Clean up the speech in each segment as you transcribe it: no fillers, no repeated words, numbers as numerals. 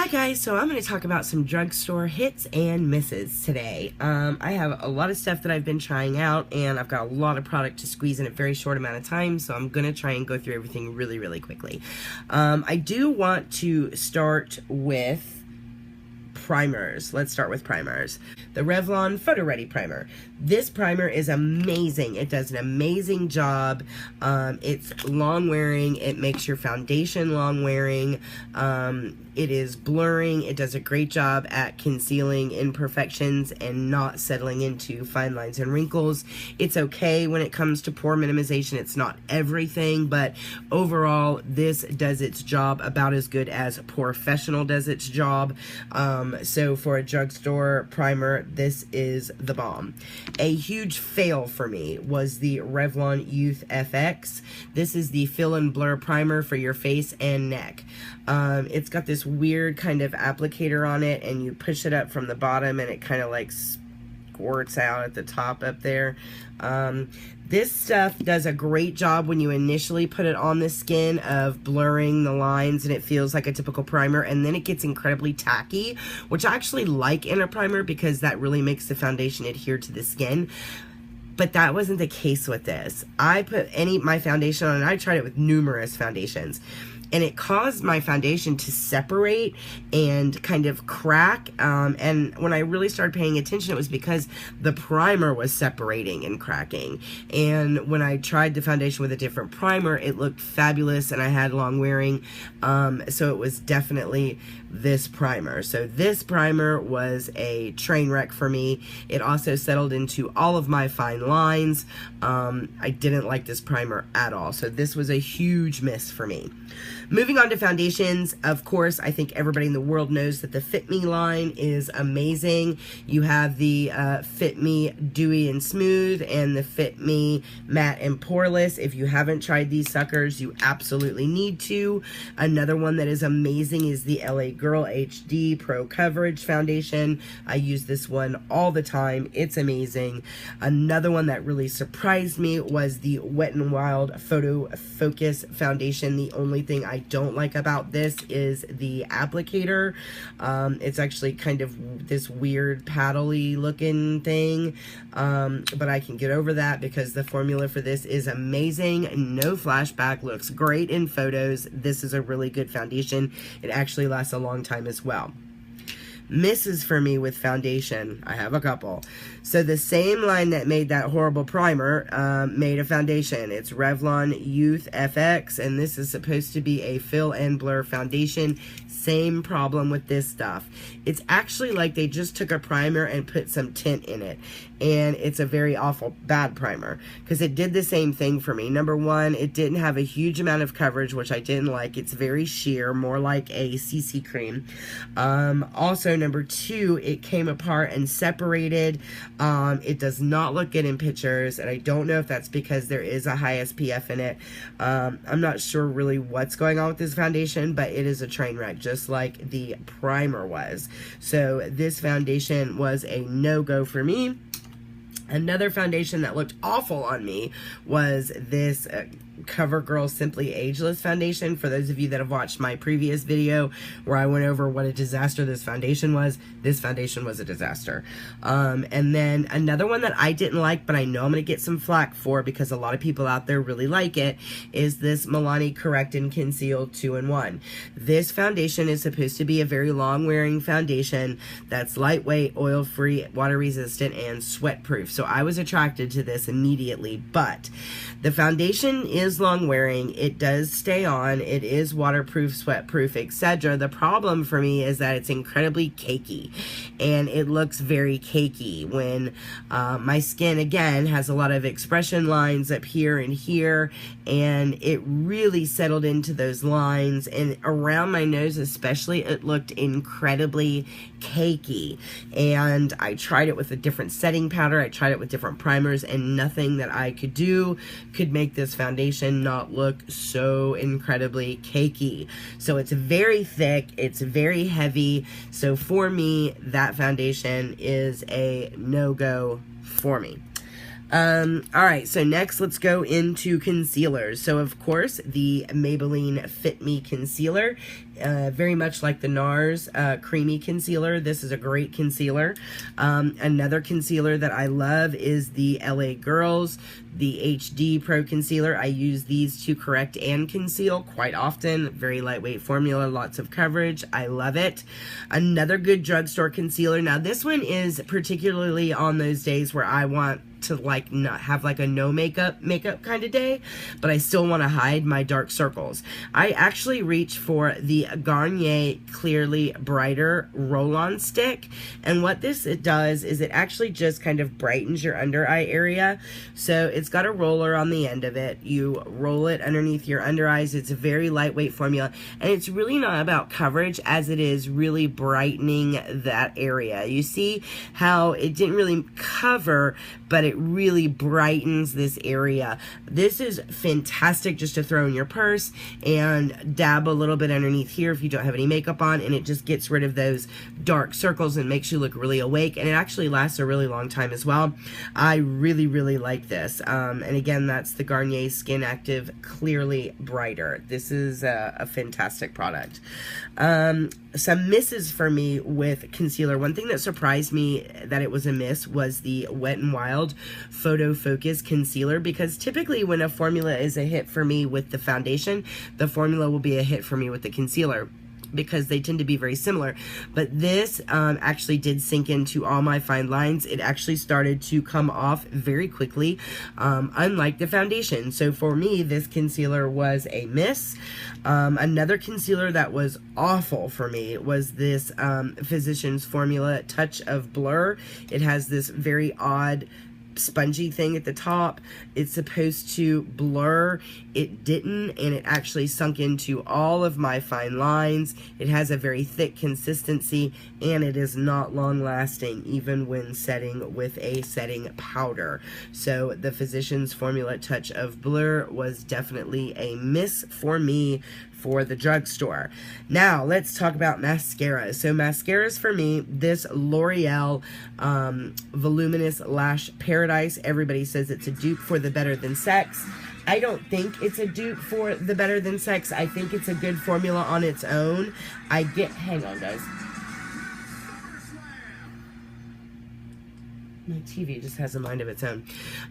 Hi guys, so I'm going to talk about some drugstore hits and misses today. I have a lot of stuff that I've been trying out, and I've got a lot of product to squeeze in a very short amount of time, so I'm going to try and go through everything really quickly. I do want to start with primers. Let's start with primers. The Revlon Photo Ready Primer. This primer is amazing. It does an amazing job. It's long wearing. It makes your foundation long wearing. It is blurring. It does a great job at concealing imperfections and not settling into fine lines and wrinkles. It's okay when it comes to pore minimization. It's not everything, but overall, this does its job about as good as POREfessional does its job. So for a drugstore primer, this is the bomb. A huge fail for me was the Revlon Youth FX. This is the fill and blur primer for your face and neck. It's got this weird kind of applicator on it, and you push it up from the bottom and it kind of like squirts out at the top up there. This stuff does a great job when you initially put it on the skin of blurring the lines, and it feels like a typical primer, and then it gets incredibly tacky, which I actually like in a primer because that really makes the foundation adhere to the skin. But that wasn't the case with this. I put my foundation on, and I tried it with numerous foundations, and it caused my foundation to separate and kind of crack. And when I really started paying attention, it was because the primer was separating and cracking. And when I tried the foundation with a different primer, it looked fabulous, and I had long wearing. So it was definitely this primer. So this primer was a train wreck for me. It also settled into all of my fine lines. I didn't like this primer at all. So this was a huge miss for me. Moving on to foundations, of course, I think everybody in the world knows that the Fit Me line is amazing. You have the Fit Me Dewy and Smooth and the Fit Me Matte and Poreless. If you haven't tried these suckers, you absolutely need to. Another one that is amazing is the LA Girl HD Pro Coverage Foundation. I use this one all the time. It's amazing. Another one that really surprised me was the Wet n Wild Photo Focus Foundation. The only thing I don't like about this is the applicator. It's actually kind of this weird paddly looking thing, but I can get over that because the formula for this is amazing. No flashback, looks great in photos. This is a really good foundation. It actually lasts a long time as well. Misses for me with foundation, I have a couple. So the same line that made that horrible primer made a foundation. It's Revlon Youth FX, and this is supposed to be a fill and blur foundation. Same problem with this stuff. It's actually like they just took a primer and put some tint in it, and it's a very awful bad primer because it did the same thing for me. Number one, it didn't have a huge amount of coverage, which I didn't like. It's very sheer, more like a CC cream. Also, number two, it came apart and separated. It does not look good in pictures, and I don't know if that's because there is a high SPF in it. I'm not sure really what's going on with this foundation, but it is a train wreck, just like the primer was. So this foundation was a no-go for me. Another foundation that looked awful on me was this CoverGirl Simply Ageless foundation. For those of you that have watched my previous video where I went over what a disaster this foundation was, this foundation was a disaster. And then another one that I didn't like, but I know I'm going to get some flack for because a lot of people out there really like it, is this Milani Correct and Conceal 2-in-1. This foundation is supposed to be a very long wearing foundation that's lightweight, oil-free, water-resistant, and sweat-proof. So I was attracted to this immediately, but the foundation is long wearing. It does stay on. It is waterproof, sweat-proof, etc. The problem for me is that it's incredibly cakey, and it looks very cakey when my skin, again, has a lot of expression lines up here and here, and it really settled into those lines, and around my nose especially, it looked incredibly cakey. And I tried it with a different setting powder. I tried it with different primers, and nothing that I could do could make this foundation not look so incredibly cakey. So it's very thick, it's very heavy. So for me, that foundation is a no-go for me. Alright, so next let's go into concealers. So of course, the Maybelline Fit Me Concealer very much like the NARS Creamy Concealer. This is a great concealer. Another concealer that I love is the LA Girls, the HD Pro Concealer. I use these to correct and conceal quite often. Very lightweight formula, lots of coverage. I love it. Another good drugstore concealer. Now this one is particularly on those days where I want to like not have like a no makeup kind of day, but I still want to hide my dark circles. I actually reach for the Garnier Clearly Brighter roll-on stick, and what it does is it actually just kind of brightens your under eye area. So it's got a roller on the end of it. You roll it underneath your under eyes. It's a very lightweight formula, and it's really not about coverage as it is really brightening that area. You see how it didn't really cover, but it really brightens this area. This is fantastic just to throw in your purse and dab a little bit underneath here if you don't have any makeup on, and it just gets rid of those dark circles and makes you look really awake, and it actually lasts a really long time as well. I really, really like this. And again, that's the Garnier Skin Active Clearly Brighter. This is a fantastic product. Some misses for me with concealer. One thing that surprised me that it was a miss was the Wet n Wild Photo Focus Concealer, because typically when a formula is a hit for me with the foundation, the formula will be a hit for me with the concealer, because they tend to be very similar. But this actually did sink into all my fine lines. It actually started to come off very quickly, unlike the foundation. So for me, this concealer was a miss. Another concealer that was awful for me was this Physicians Formula Touch of Blur. It has this very odd spongy thing at the top. It's supposed to blur. It didn't, and it actually sunk into all of my fine lines. It has a very thick consistency, and it is not long lasting even when setting with a setting powder. So the Physicians Formula Touch of Blur was definitely a miss for me for the drugstore. Now let's talk about mascara. So mascaras for me, this L'Oreal Voluminous Lash Paradise. Everybody says it's a dupe for the Better Than Sex. I don't think it's a dupe for the Better Than Sex. I think it's a good formula on its own. Hang on guys. My TV just has a mind of its own.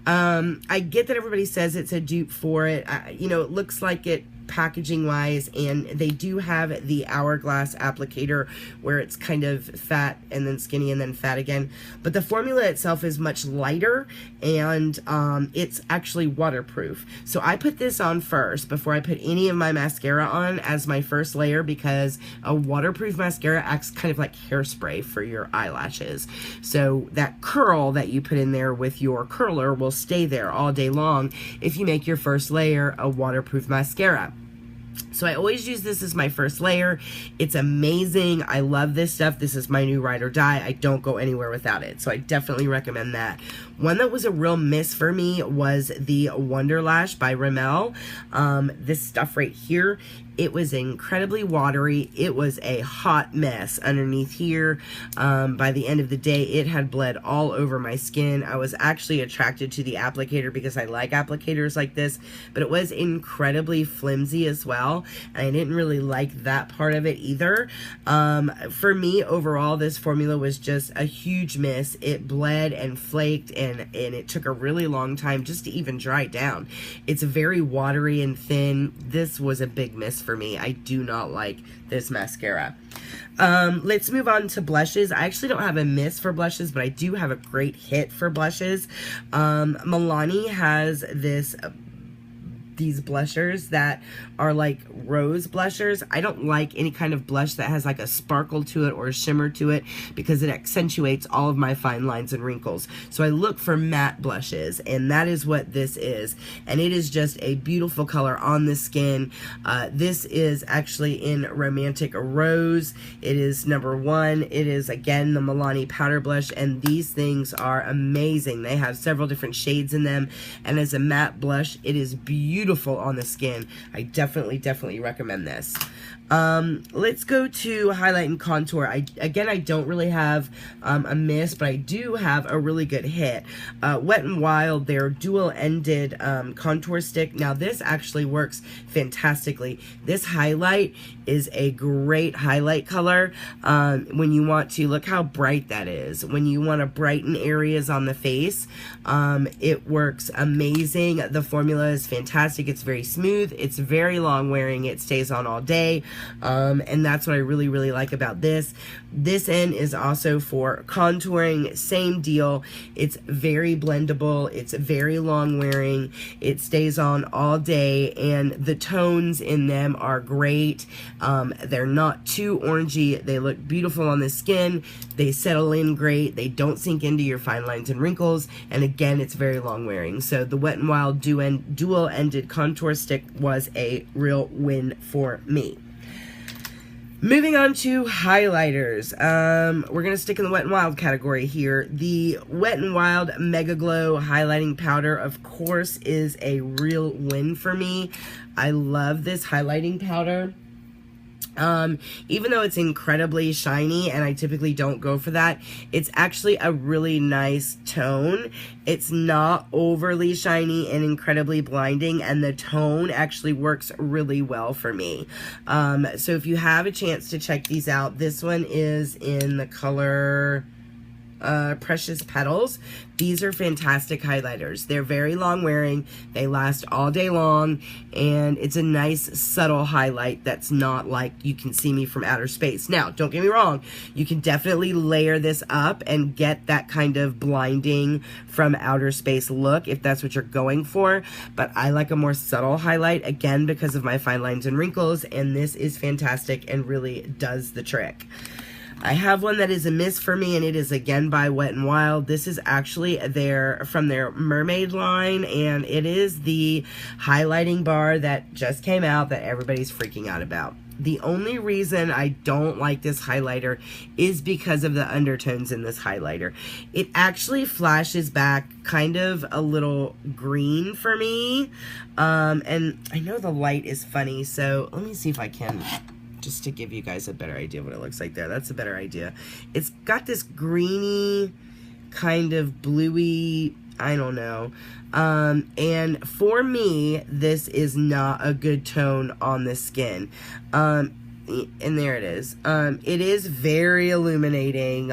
I get that everybody says it's a dupe for it. You know, it looks like it packaging wise, and they do have the Hourglass applicator where it's kind of fat and then skinny and then fat again, but the formula itself is much lighter, and it's actually waterproof. So I put this on first before I put any of my mascara on as my first layer, because a waterproof mascara acts kind of like hairspray for your eyelashes. So that curl that you put in there with your curler will stay there all day long if you make your first layer a waterproof mascara. So I always use this as my first layer. It's amazing. I love this stuff. This is my new ride or die. I don't go anywhere without it. So I definitely recommend that. One that was a real miss for me was the Wonder Lash by Rimmel. This stuff right here, it was incredibly watery. It was a hot mess underneath here. By the end of the day, it had bled all over my skin. I was actually attracted to the applicator because I like applicators like this, but it was incredibly flimsy as well, and I didn't really like that part of it either. For me, overall, this formula was just a huge miss. It bled and flaked, and it took a really long time just to even dry down. It's very watery and thin. This was a big miss for me. I do not like this mascara. Let's move on to blushes. I actually don't have a miss for blushes, but I do have a great hit for blushes. Milani has these blushers that are like rose blushers. I don't like any kind of blush that has like a sparkle to it or a shimmer to it, because it accentuates all of my fine lines and wrinkles. So I look for matte blushes, and that is what this is. And it is just a beautiful color on the skin. This is actually in Romantic Rose. It is #1. It is, again, the Milani powder blush, and these things are amazing. They have several different shades in them, and as a matte blush, it is beautiful on the skin. I definitely recommend this. Let's go to highlight and contour. Again, I don't really have a miss, but I do have a really good hit. Wet n Wild, their dual-ended contour stick. Now, this actually works fantastically. This highlight is a great highlight color when you want to, look how bright that is. When you want to brighten areas on the face, it works amazing. The formula is fantastic. It's very smooth. It's very long wearing. It stays on all day. And that's what I really, really like about this. This end is also for contouring, same deal. It's very blendable. It's very long wearing. It stays on all day, and the tones in them are great. They're not too orangey. They look beautiful on the skin. They settle in great. They don't sink into your fine lines and wrinkles. And again, it's very long wearing. So the Wet n Wild dual-ended contour stick was a real win for me. Moving on to highlighters. We're going to stick in the Wet n Wild category here. The Wet n Wild Mega Glow Highlighting Powder, of course, is a real win for me. I love this highlighting powder. Even though it's incredibly shiny, and I typically don't go for that, it's actually a really nice tone. It's not overly shiny and incredibly blinding, and the tone actually works really well for me. So if you have a chance to check these out, this one is in the color Precious Petals. These are fantastic highlighters. They're very long wearing, they last all day long, and it's a nice subtle highlight that's not like you can see me from outer space. Now, don't get me wrong, you can definitely layer this up and get that kind of blinding from outer space look if that's what you're going for, but I like a more subtle highlight, again, because of my fine lines and wrinkles, and this is fantastic and really does the trick. I have one that is a miss for me, and it is again by Wet n Wild. This is actually from their Mermaid line, and it is the highlighting bar that just came out that everybody's freaking out about. The only reason I don't like this highlighter is because of the undertones in this highlighter. It actually flashes back kind of a little green for me, and I know the light is funny, so let me see if I can, just to give you guys a better idea of what it looks like there. That's a better idea. It's got this greeny, kind of bluey, I don't know. And for me, this is not a good tone on the skin. And there it is. It is very illuminating,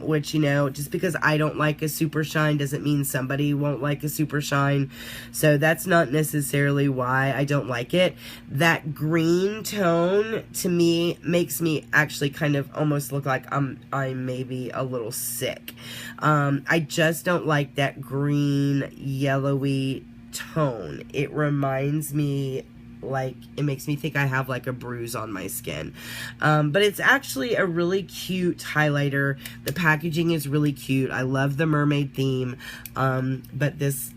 which, you know, just because I don't like a super shine doesn't mean somebody won't like a super shine. So that's not necessarily why I don't like it. That green tone, to me, makes me actually kind of almost look like I'm maybe a little sick. I just don't like that green, yellowy tone. It reminds me, like, it makes me think I have like a bruise on my skin, but it's actually a really cute highlighter. The packaging is really cute. I love the mermaid theme, but this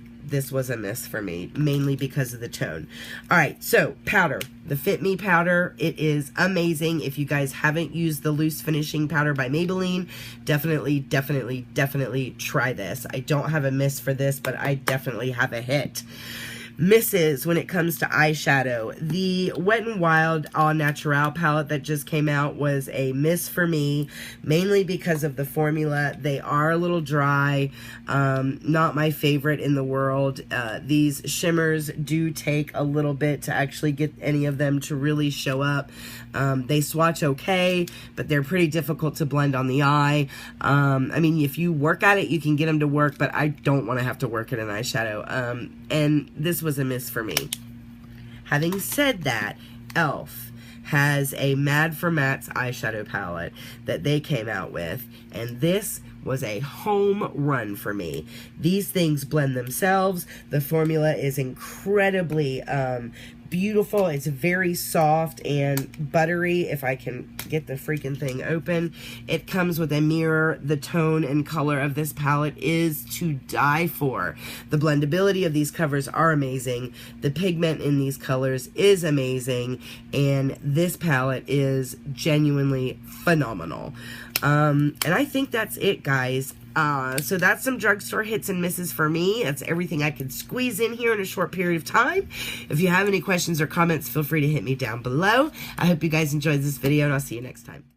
was a miss for me, mainly because of the tone. All right, so powder, the Fit Me powder, it is amazing. If you guys haven't used the loose finishing powder by Maybelline, definitely try this. I don't have a miss for this, but I definitely have a hit. Misses when it comes to eyeshadow. The Wet n Wild Au Naturel palette that just came out was a miss for me, mainly because of the formula. They are a little dry, not my favorite in the world. These shimmers do take a little bit to actually get any of them to really show up. They swatch okay, but they're pretty difficult to blend on the eye. I mean, if you work at it, you can get them to work, but I don't want to have to work at an eyeshadow. And this was a miss for me. Having said that, e.l.f. has a Mad for Mattes eyeshadow palette that they came out with, and this was a home run for me. These things blend themselves. The formula is incredibly beautiful. It's very soft and buttery. If I can get the freaking thing open, it comes with a mirror. The tone and color of this palette is to die for. The blendability of these covers are amazing. The pigment in these colors is amazing, and this palette is genuinely phenomenal. And I think that's it, guys. So that's some drugstore hits and misses for me. That's everything I could squeeze in here in a short period of time. If you have any questions or comments, feel free to hit me down below. I hope you guys enjoyed this video, and I'll see you next time.